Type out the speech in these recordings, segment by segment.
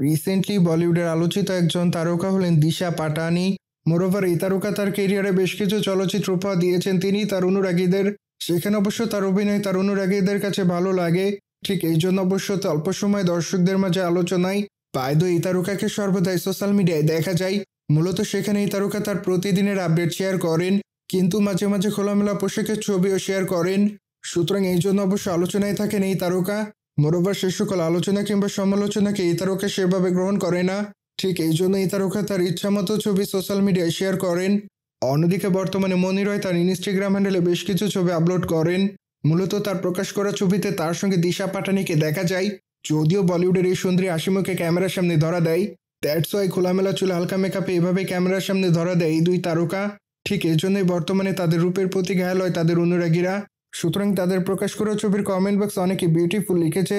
Recently বলিউডের আলোচিত একজন তারকা হলেন দিশা পাটানি। মোরওভার এই তারকা তার কেরিয়ারে বেশ কিছু চলচ্চিত্র উপহার দিয়েছেন তিনি তার অনুরাগীদের। সেখানে অবশ্য তার অভিনয় তার অনুরাগীদের কাছে ভালো লাগে। ঠিক এই জন্য অবশ্য অল্প সময় দর্শকদের মাঝে আলোচনায় পায়দো এই তারকাকে সর্বদাই সোশ্যাল মিডিয়ায় দেখা যায়। মূলত সেখানে এই তারকা তার প্রতিদিনের আপডেট শেয়ার করেন, কিন্তু মাঝে মাঝে খোলামেলা পোশাকের ছবিও শেয়ার করেন। সুতরাং এই জন্য অবশ্য আলোচনায় থাকেন এই তারকা। মোরওভার সে সকল আলোচনা কিংবা সমালোচনাকে এই তারকা সেভাবে গ্রহণ করে না। ঠিক এই জন্য এই তারকা তার ইচ্ছামতো ছবি সোশ্যাল মিডিয়ায় শেয়ার করেন। অন্যদিকে বর্তমানে মনি রয় তার ইনস্টাগ্রাম হ্যান্ডেলে বেশ কিছু ছবি আপলোড করেন। মূলত তার প্রকাশ করা ছবিতে তার সঙ্গে দিশা পাটানিকে দেখা যায়। যদিও বলিউডের এই সুন্দরী হাসিমুখে ক্যামেরার সামনে ধরা দেয়, দ্যাটস ওয়াই খোলামেলা চুল হালকা মেকআপে এভাবে ক্যামেরার সামনে ধরা দেয় এই দুই তারকা। ঠিক এই জন্যই বর্তমানে তাদের রূপের প্রতি ঘায়াল হয় তাদের অনুরাগীরা। সুতরাং তাদের প্রকাশ করা ছবির কমেন্ট বক্স অনেকে বিউটিফুল লিখেছে।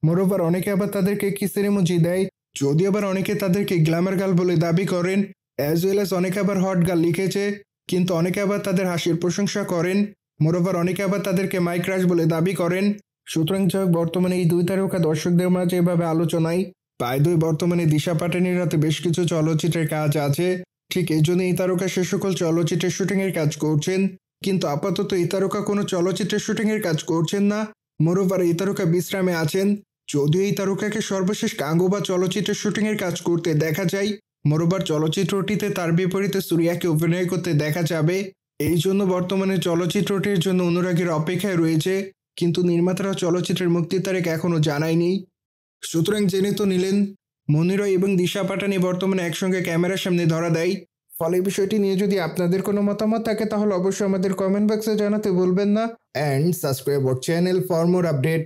মোরওভার অনেকে আবার তাদেরকে কিসের ইমোজি দেয়, যদিও আবার অনেকে তাদেরকে গ্ল্যামার গার্ল বলে দাবি করেন। অ্যাজ ওয়েল অ্যাজ অনেকে আবার হট গার্ল লিখেছে, কিন্তু অনেকে আবার তাদের হাসির প্রশংসা করেন। মোরওভার অনেকে আবার তাদেরকে মাই ক্রাশ বলে দাবি করেন। সুতরাং যাই হোক, বর্তমানে এই দুই তারকা দর্শকদের মাঝে এভাবে আলোচনায়। পায়দোই বর্তমানে দিশা পাটানির হাতে বেশ কিছু চলচ্চিত্রের কাজ আছে। ঠিক এই জন্য এই তারকা সে সকল চলচ্চিত্রের শুটিংয়ের কাজ করছেন, কিন্তু আপাতত এই তারকা কোনো চলচ্চিত্রের শুটিংয়ের কাজ করছেন না। মোরওভার এই তারকা বিশ্রামে আছেন। যদিও এই তারকাকে সর্বশেষ গাঙ্গোবা চলচ্চিত্রের শুটিংয়ের কাজ করতে দেখা যায়। মোরওভার চলচ্চিত্রটিতে তার বিপরীতে সুরিয়াকে অভিনয় করতে দেখা যাবে। এই জন্য বর্তমানে চলচ্চিত্রটির জন্য অনুরাগীর অপেক্ষায় রয়েছে, কিন্তু নির্মাতারা চলচ্চিত্রের মুক্তির তারিখ এখনও জানায়নি। সুতরাং জেনে তো নিলেন, মনি রয় এবং দিশা পাটানি বর্তমানে একসঙ্গে ক্যামেরার সামনে ধরা দেয়। ফলে বিষয়টি নিয়ে যদি আপনাদের কোনো মতামত থাকে তাহলে অবশ্যই আমাদের কমেন্ট বক্সে জানাতে ভুলবেন না। And subscribe our channel for more update.